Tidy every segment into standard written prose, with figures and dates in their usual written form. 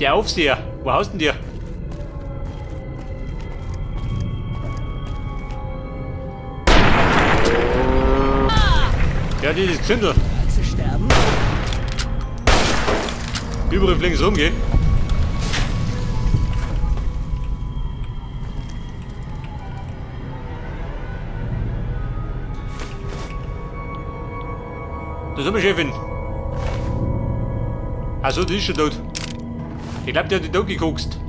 Der Aufseher. Wo haust denn der? Ja, dieses Gesindel. Zu sterben? Überall links rum, gell? Da sind wir, Chefin. Achso, die ist schon tot. Ich glaub, die hat die tot gekokst.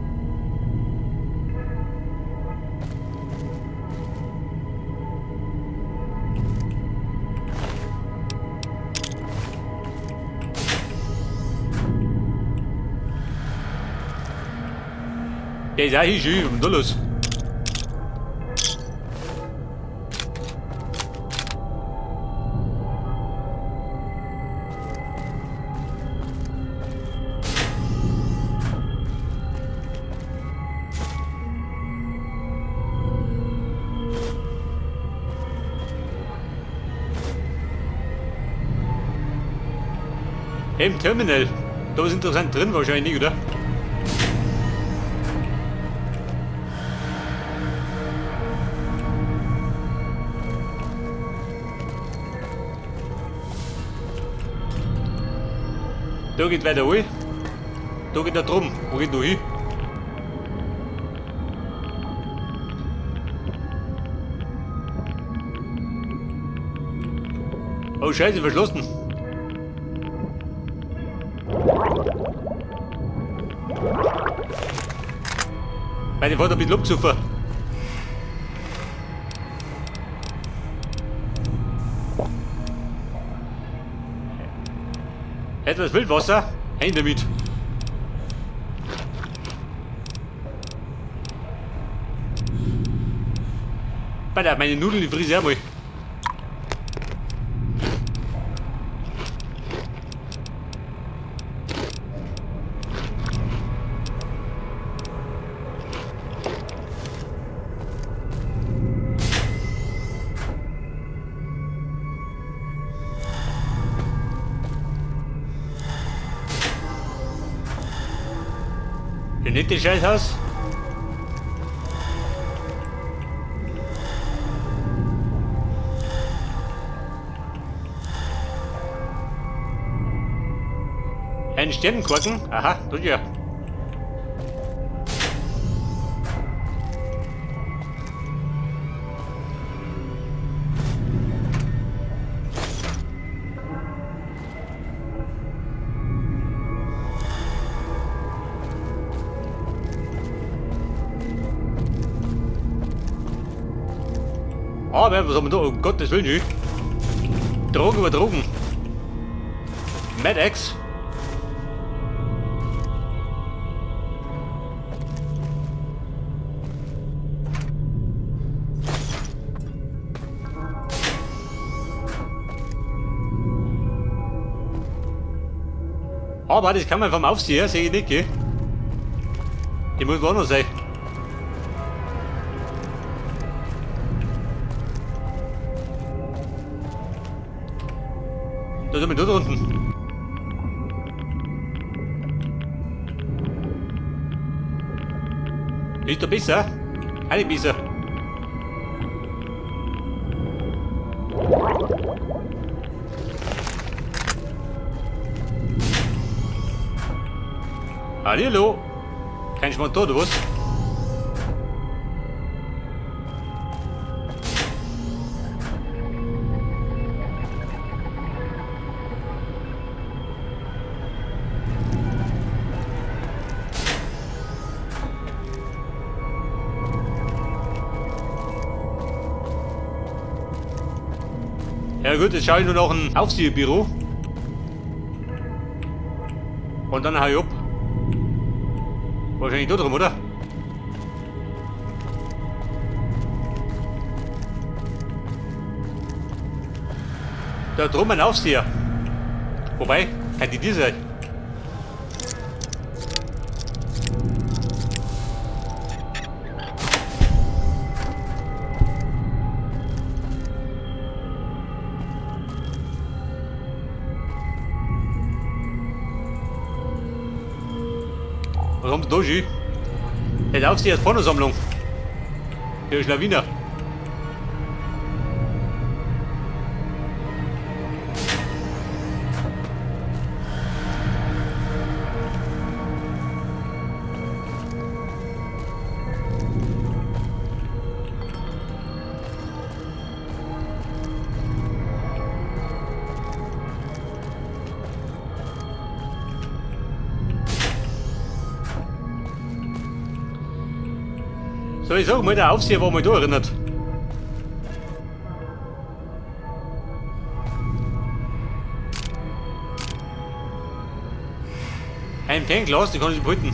Der ist auch hier schön, was ist denn da los? Im Terminal. Da ist interessant drin wahrscheinlich, oder? Da geht weiter hin. Da geht er drum. Wo geht du hin? Oh Scheiße, verschlossen. Meine Vater mit Luftzufuhr. Etwas Wildwasser? Ein damit. Warte, meine Nudeln, die friese ich mal. Nicht das Scheißhaus? Ein Sternenkorken? Aha, tut ja. Aber was haben wir da? Um Gottes Willen, nicht. Drogen über Drogen. Mad-X. Aber das kann man vom Aufseher, sehe ich nicht, gell? Die muss woanders sein. Da sind wir da unten. Ist da besser? Auch nicht besser. Hallo? Kein Schmarrn da, oder was? Ja gut, jetzt schaue ich nur noch ein Aufseherbüro. Und dann hau ich ab. Wahrscheinlich da drum, oder? Da drum ein Aufseher. Wobei, kann die sein? Was haben sie da schon? Der Aufseher ist Pornosammlung. Der ist Lawiner. Soll ich sagen, mal der Aufseher war mal da erinnert. Ein Fernglas, den kann ich behalten.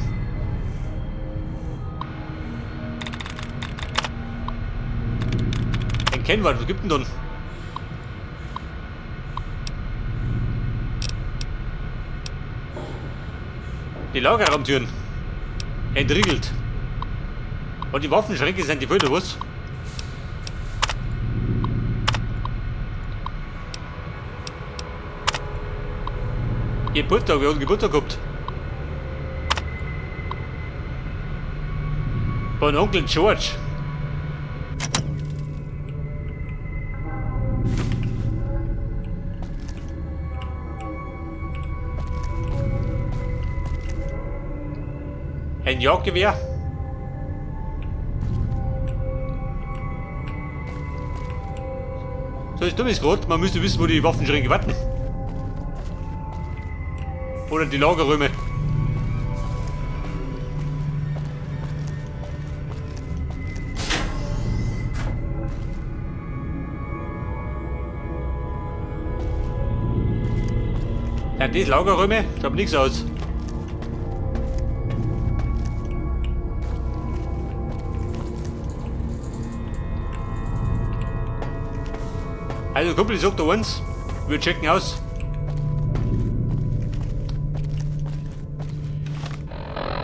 Ein Kennwort, was gibt denn dann? Die Lagerraumtüren. Entriegelt. Und die Waffenschränke sind die voll, oder was? Geburtstag, wir haben Geburtstag gehabt. Von Onkel George. Ein Jagdgewehr. So, das Dumme ist gerade, man müsste wissen, wo die Waffenschränke warten. Oder die Lagerräume. Ja, das Lagerräume schaut nichts aus. Also Kumpel, ich sag da eins, wir checken aus.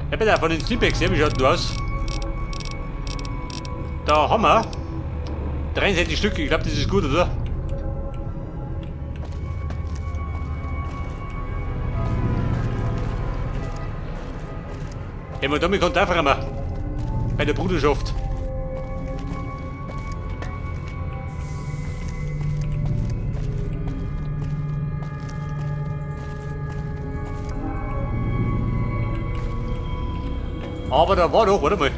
Ja bitte, von den Sleepbags, wie schaut du aus? Da haben wir 63 Stück, ich glaube das ist gut, oder? Ja, man damit kommt einfach einmal bei der Bruderschaft. Aber da war doch, warte mal.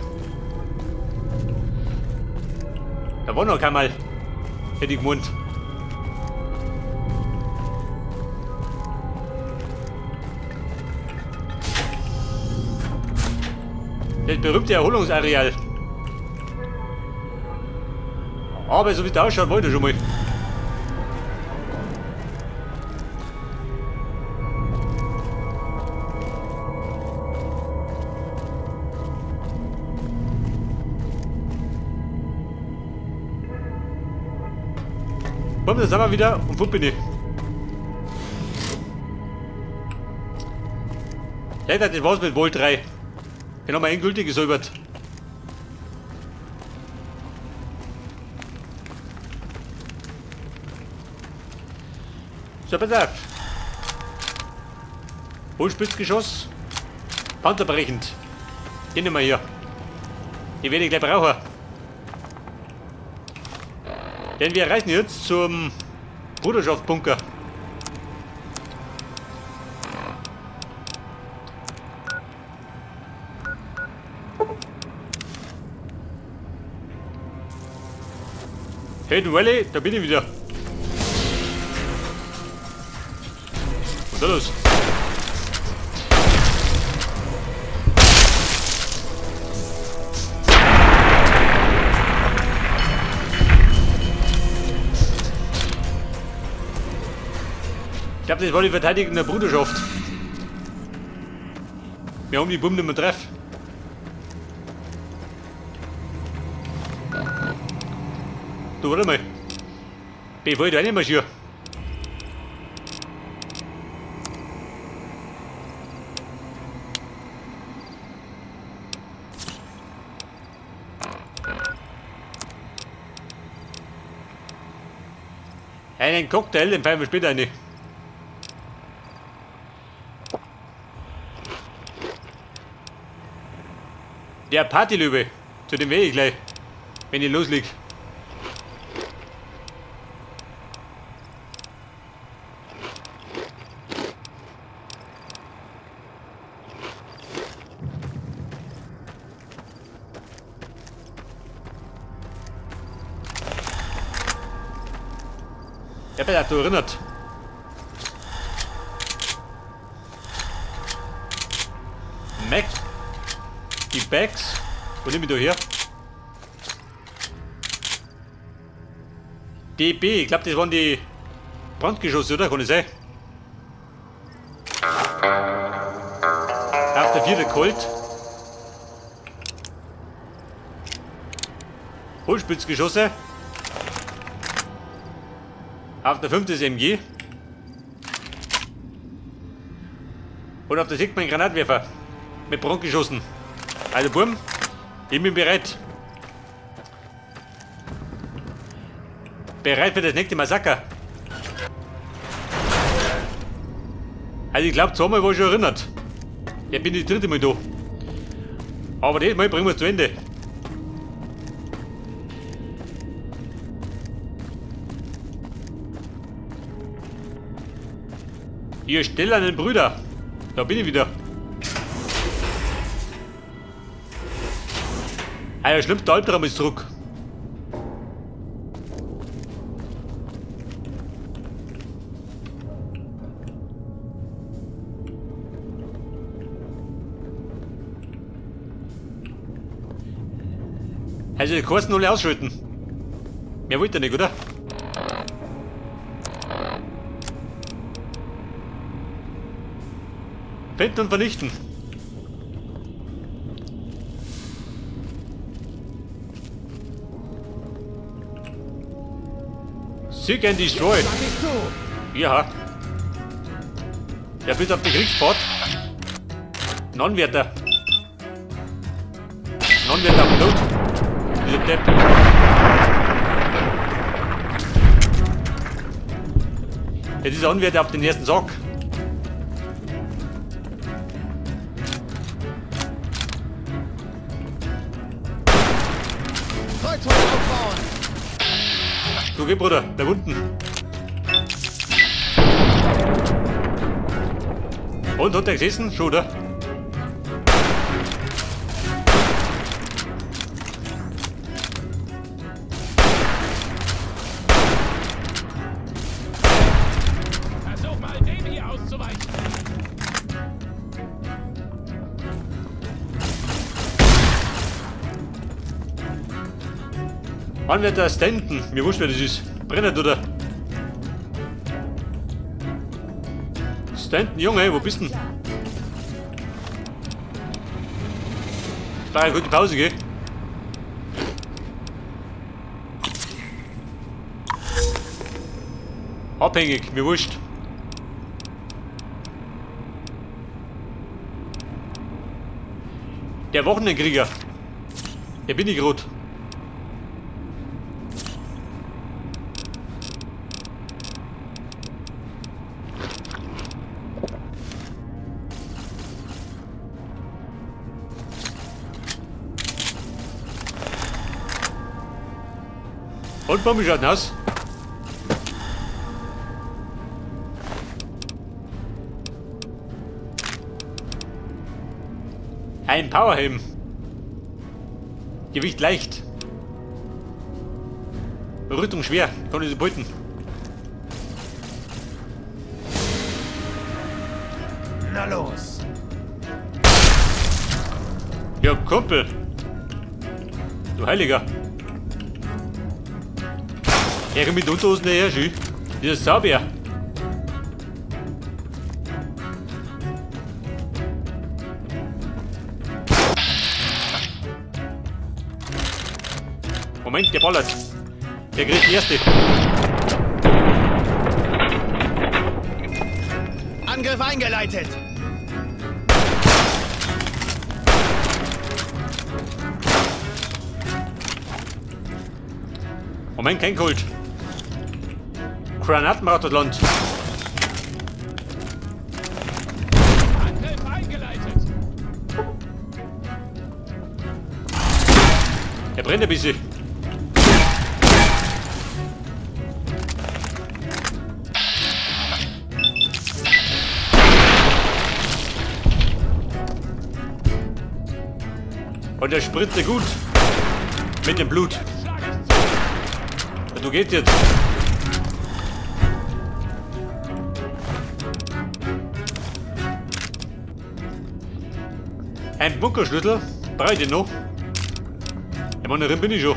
Da war noch kein Mal. Hätte ich gemeint. Das berühmte Erholungsareal. Aber so wie es ausschaut, wollte ich schon mal. Komm, da sind wir wieder und wo bin ich? Ja, das war's mit Volt 3. Den haben wir endgültig gesäubert. So, pass auf. Hohlspitzgeschoss. Panzerbrechend. Den nehmen wir hier. Die werde ich gleich brauchen. Denn wir reisen jetzt zum Bruderschaftsbunker. Hayden Valley, da bin ich wieder. Was ist da los? Ich glaube, das war die Verteidigung der Bruderschaft. Wir haben die Bumm nicht mehr treff. Du, warte mal. Bevor ich da reinmarschiere. Einen Cocktail, den feiern wir später rein. Der Partylöwe. Zu dem Weg gleich. Wenn ich losleg. Ich hab mich daran erinnert. Mac. Die Bags. Wo nehm ich da her? DB, ich glaube, das waren die Brandgeschosse, oder? Kann das sein? Auf der 4. Colt. Hohlspitzgeschosse. Auf der 5. MG. Und auf der 6. ein Granatwerfer. Mit Brandgeschossen. Also Burm, ich bin bereit. Bereit für das nächste Massaker. Also ich glaube, zweimal war ich schon erinnert. Jetzt bin ich das 3. Mal da. Aber das Mal bringen wir es zu Ende. Ihr stählernen Brüder. Da bin ich wieder. Der schlimmste Albtraum ist zurück. Also die Kosten alle ausschalten. Mehr wollt ihr nicht, oder? Finden und vernichten. Seek and Destroy. Ja. Der bist auf die Kriegsfahrt. Nonwärter. Nonwärter auf Not. Dieser Depp. Jetzt ist Anwärter auf den ersten Sack. Du geh, Bruder, da unten. Und hat er gesessen? Schon, oder? Versuch mal, dem hier auszuweichen. Anwärter Stanton, mir wurscht wer das ist. Brennert oder? Stanton, Junge, wo bist du denn? Da eine gute Pause, gell? Abhängig, mir wurscht. Der Wochenendkrieger. Der bin ich rot. Und Bombe schaut aus. Ein Powerhelm. Gewicht leicht. Rüstung schwer. Kann ich so beuten. Na los. Ja, Kumpel. Du Heiliger. Er mit Unterhosen her, schön. Dieser Sauber. Moment, der ballert. Der kriegt die erste. Angriff eingeleitet. Moment, kein Colt. Granatenmarathonland. Angriff eingeleitet. brennt ein bisschen. Und er spritzt gut. Mit dem Blut. Du gehst jetzt. Ein Bunkerschlüssel. Brauche ich den noch? Ja, Mann, darin bin ich schon.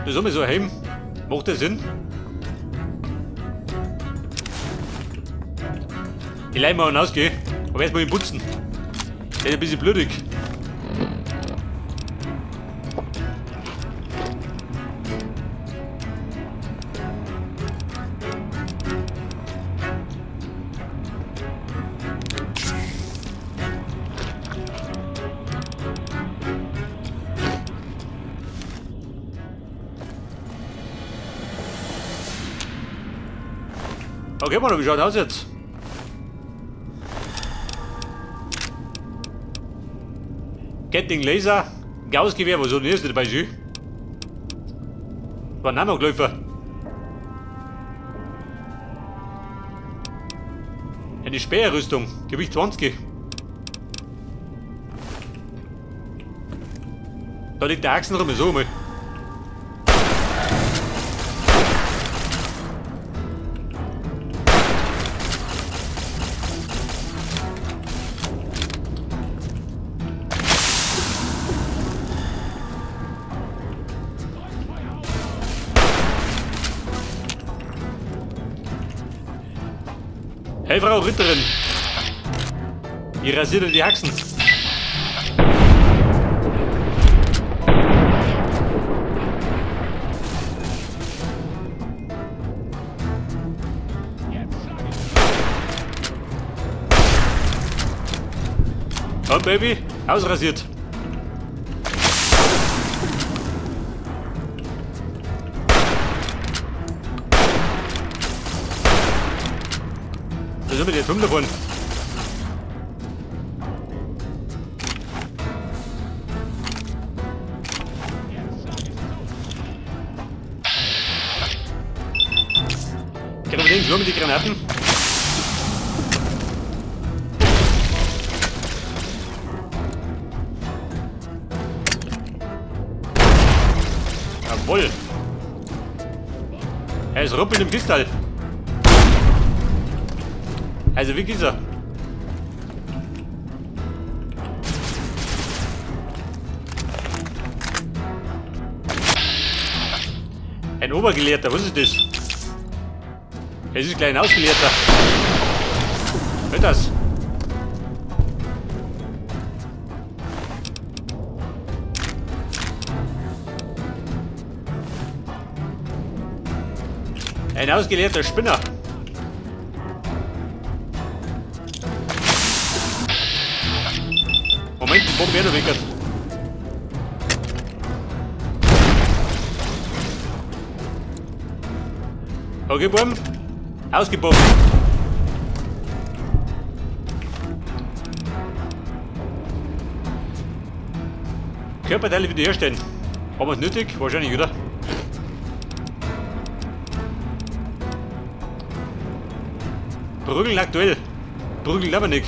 Das haben wir so heim. Macht das Sinn? Ich leih mal hinausgehen. Aber erstmal ihn putzen. Der ist ein bisschen blödig. Okay, Mann, wie schaut aus jetzt? Gatling Laser, Gaussgewehr, was soll denn das dabei sein? War ein Amokläufer. Eine Speerrüstung, Gewicht 20. Da liegt der Achsen rum, so mal. Hey, Frau Ritterin! Ihr rasiert die Haxen! Oh, Baby! Ausrasiert! Was sind wir jetzt um davon? Können wir den schon mit die Granaten? Jawohl! Er ist ruppelt im Kristall! Also wie geht's er? Ein Obergelehrter, was ist das? Es ist gleich ein Ausgelehrter. Hört das? Ein ausgelehrter Spinner. Moment, die Bombe wird weg. Okay, Bomben. Ausgebombt. Körperteile wiederherstellen. Haben wir es nötig? Wahrscheinlich, oder? Prügeln aktuell. Prügeln aber nicht.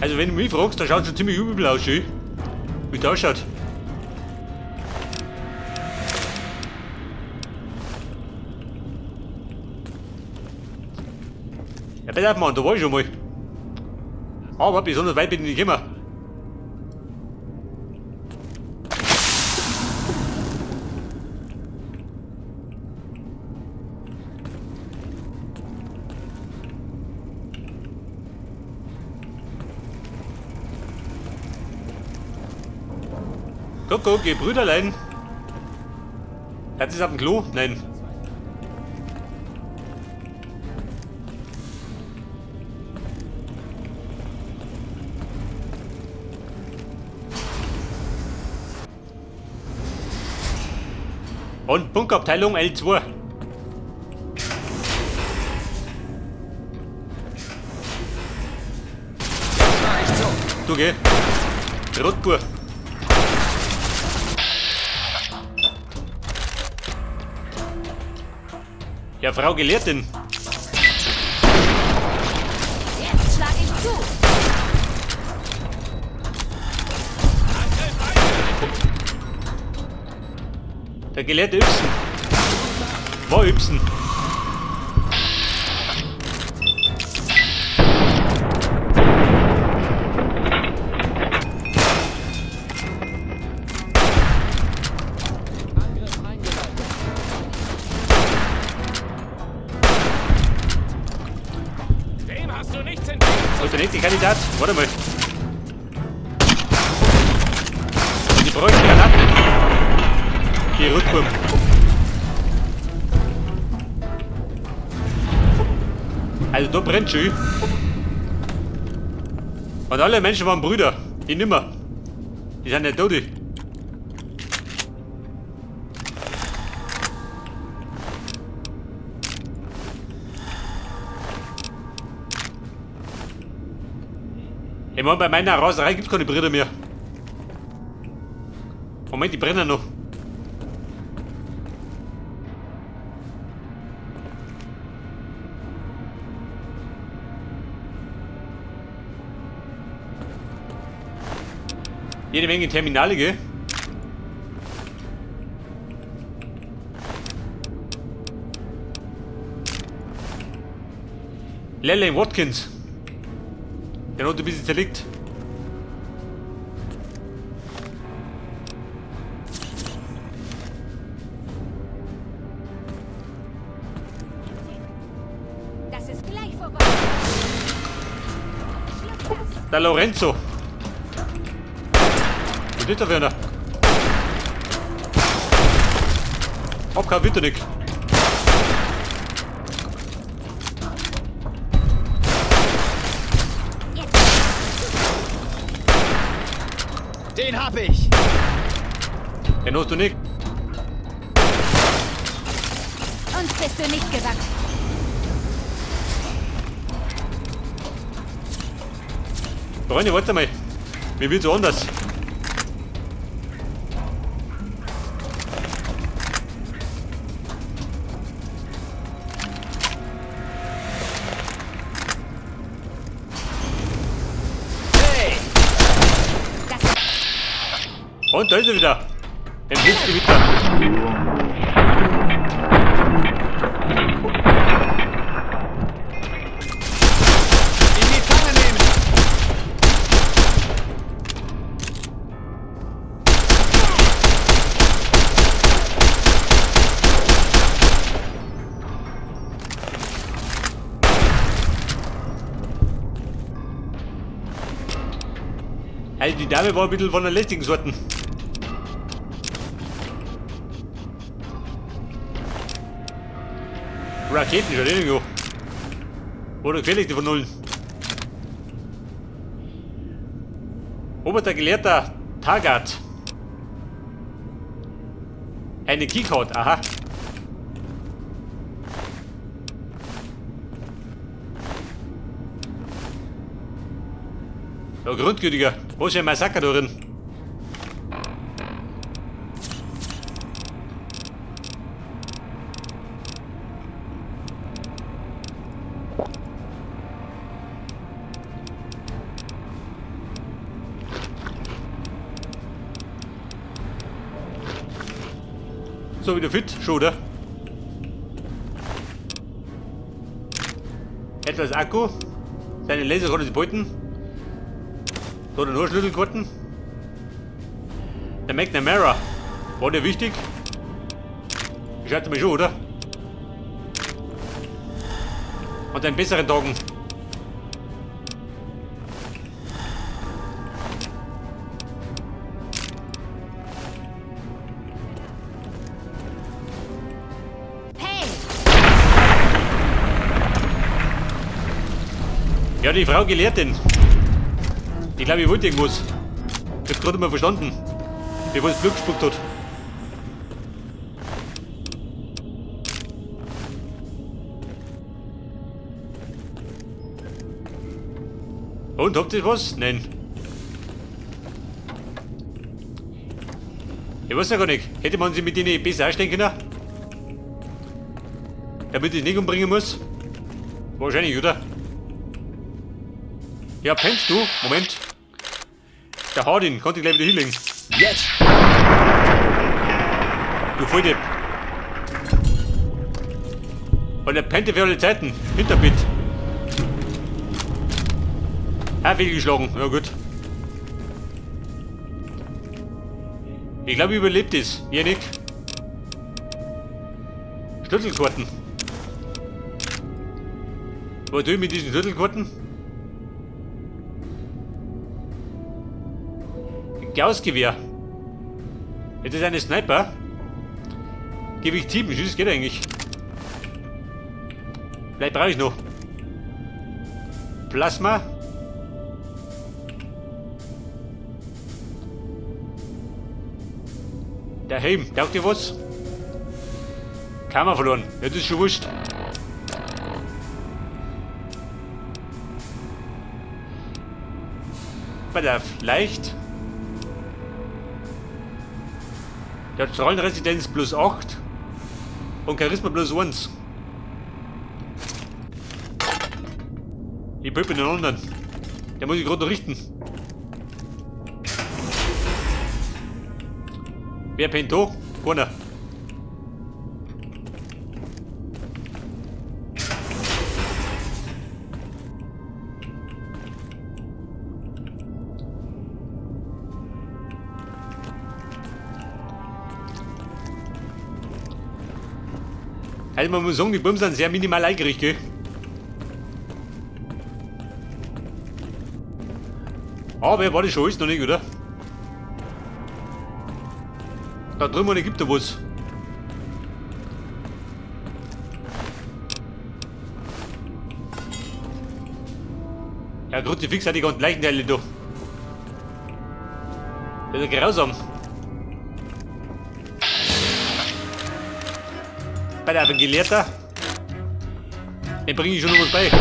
Also wenn du mich fragst, dann schaut schon ziemlich übel aus, wie es ausschaut. Ja, bitte Mann, da war ich schon mal. Aber besonders weit bin ich nicht gekommen. Guck, ihr Brüderlein. Hat es auf dem Klo? Nein. Und Bunkerabteilung L2. Du geh. Rotbuhr. Ja, Frau Gelehrtin. Jetzt schlag ich zu. Der gelehrte Ypsen. War Ypsen. Dem hast du nichts entgegen. Wo ist der nächste Kandidat? Warte mal. Die bräuchten Granaten. Die Rückwurm. Also da brennt schön. Und alle Menschen waren Brüder. Die nimmer. Die sind nicht tot. Ich meine, bei meiner Raserei gibt es keine Brüder mehr. Moment, die brennen noch. Jede Menge Terminale, gell? Lelane Watkins. Der noch ein bisschen zerlegt. Das ist gleich vorbei. Der Lorenzo. Und nicht der Werner. Hab kein Winternick. Den hab ich. Den hast du nicht. Uns bist du nicht gewachsen. Freunde, warte mal. Mir wird so anders. Das ist Und da ist er wieder. Ein Blitzgewitter. In die Zange nehmen. Also die Dame war ein bisschen von der lästigen Sorten. Raketen schon irgendwo. Oder gefährlich die von Nullen. Oberster Gelehrter Tagat. Eine Keycard, aha. Ja, Grundgütiger. Wo ist ja ein Massaker da drin? So, wieder fit, schon, oder? Etwas Akku. Seine Laser konnte sie beuten. So, den Schlüsselquoten. Der McNamara. War der wichtig? Ich hatte mich schon, oder? Und einen besseren Tagen. hey, Ja, die Frau Gelehrtin. Ich glaube, ich wollte irgendwas. Ich hab's gerade mal verstanden. Bevor es Glück gespuckt hat. Und, habt ihr was? Nein. Ich weiß ja gar nicht. Hätte man sie mit denen besser ausstellen können? Damit ich nicht umbringen muss? Wahrscheinlich, oder? Ja, pennst du? Moment. Der Hardin, konnte ich gleich wieder hinlegen. Jetzt! Du Volldepp. Und er pennte für alle Zeiten. Hinterbitt. Ah, fehlgeschlagen. Ja, gut. Ich glaube, ich überlebt es. Ihr nicht. Schlüsselkarten. Was tue ich mit diesen Schlüsselkarten? Gaussgewehr. Ist das eine Sniper? Gewicht 7, das geht eigentlich. Vielleicht brauche ich noch. Plasma. Der Helm, taugt dir was? Kammer verloren. Ja, das ist schon wurscht. Pass auf, leicht. Der hat Strahlenresistenz plus 8 und Charisma plus 1. Ich pöppe den anderen. Der muss ich gerade noch richten. Wer pennt da? Keiner. Also man muss sagen, die Bomben sind sehr minimal eingerichtet, gell? Aber war das schon alles noch nicht, oder? Da drüben gibt er was. Ja, Kruzifix hat die ganzen Leichenteile da. Das ist ja grausam. Bei der Gelehrter. Den bringe ich schon noch was bei.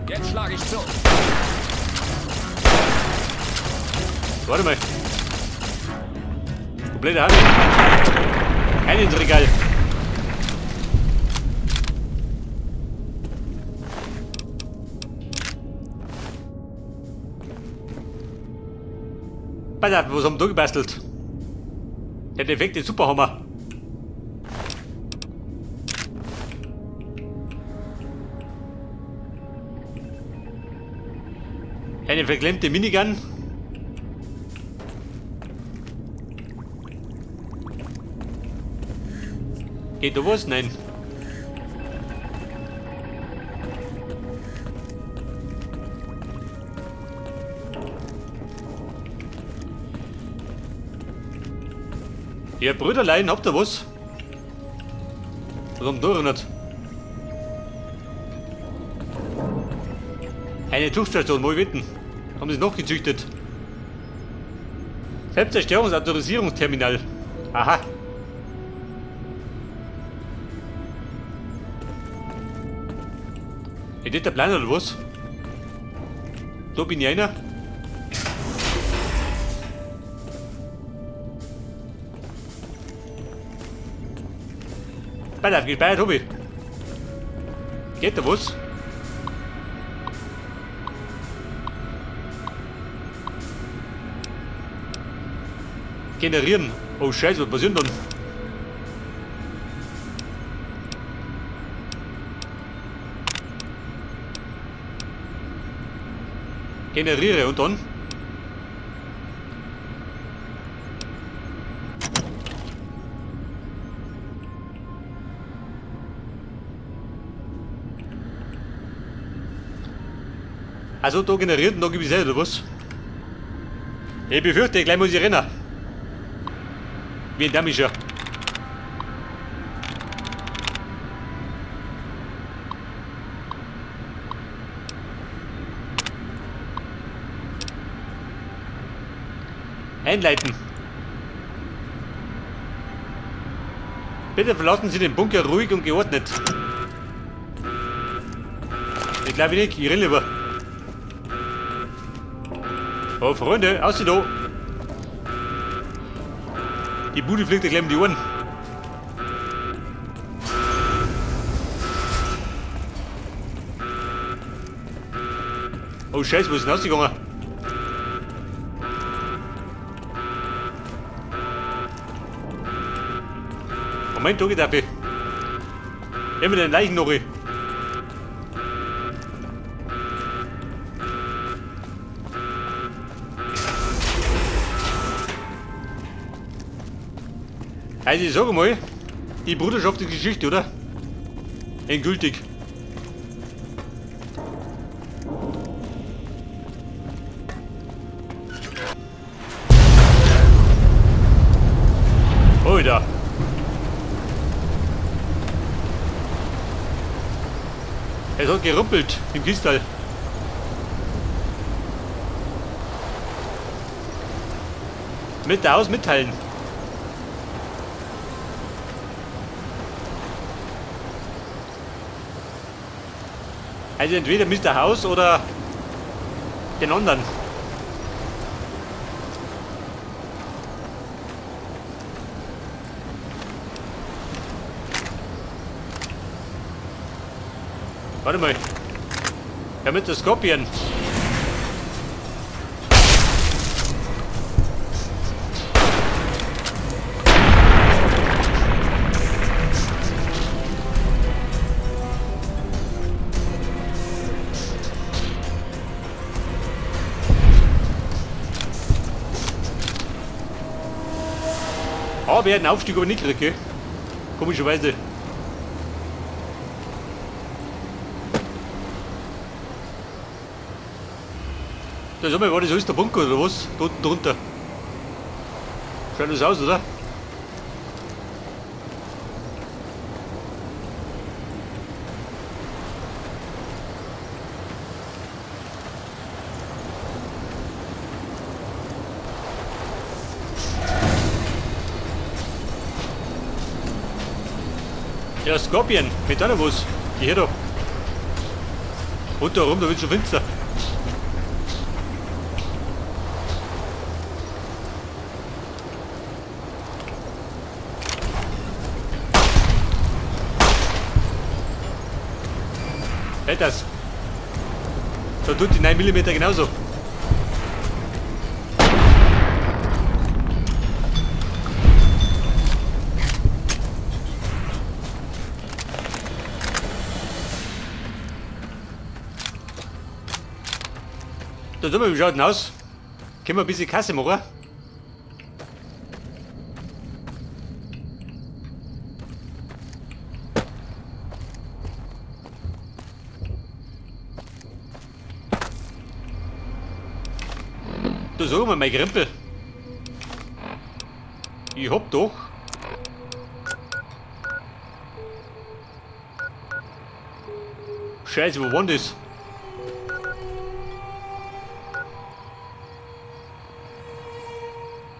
Jetzt schlage ich zu. Warte mal. Komplette Hand. Ein ins Regal. Pass auf, was haben wir da gebastelt? Der defekte Superhammer. Eine verklemmte Minigun. Geht da was? Nein. Ihr Brüderlein, habt ihr was? Was haben wir da nicht? Eine Tuchstation, wo ich wetten. Haben sie noch gezüchtet? Selbstzerstörungsautorisierungsterminal. Aha. Ist das der Plan oder was? Da bin ich einer. Pass auf, gespeichert hab ich. Geht da was? Generieren. Oh Scheiße, was passiert dann? Generiere und dann? Also da generiert und da gebe ich es oder was? Ich befürchte, gleich muss ich rennen. Wie ein Damischer. Einleiten. Bitte verlassen Sie den Bunker ruhig und geordnet. Ich glaube nicht, ich renn lieber. Oh, Freunde, aus da! Die Bude fliegt dir gleich um die Ohren. Oh Scheiße, wo ist denn rausgegangen? Moment, da geht dafür. Immer den Leichen noch. Also ich sage mal, die Bruderschaft ist Geschichte, oder? Endgültig. Alter. Es hat gerumpelt im Kristall. Mit der Haus mitteilen. Also entweder Mr. House oder den anderen. Warte mal. Ja, mit der Skorpion. Aber er hat einen Aufstieg aber nicht gekriegt, gell? Komischerweise. Da sag mal, war das alles der Bunker oder was? Da unten drunter. Schaut das aus, oder? Ja, Skorpion, mit einer was? Geh her da. Und da rum, da wird schon finster. Hält das. Da tut die 9 mm genauso. Da sag mal, wie schaut denn aus? Können wir ein bisschen Kasse machen? Da sag mal, mein Grimpel. Ich hab doch. Scheiße, wo war denn das?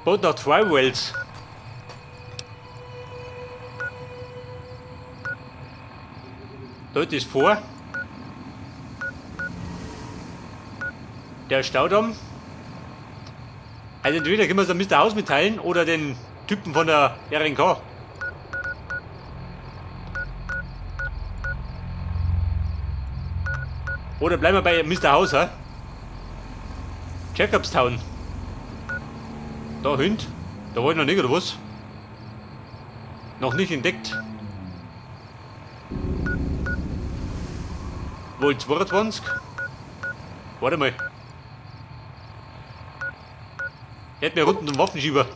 Baut nach 2 Wells. Dort ist vor. Der Staudamm. Also entweder können wir es an Mr. Haus mitteilen oder den Typen von der RNK. Oder bleiben wir bei Mr. Haus, ha? Jacobstown. Da Hund. Da war ich noch nicht, oder was? Noch nicht entdeckt. Wohl 22? Warte mal. Er hat mir unten einen Waffenschieber.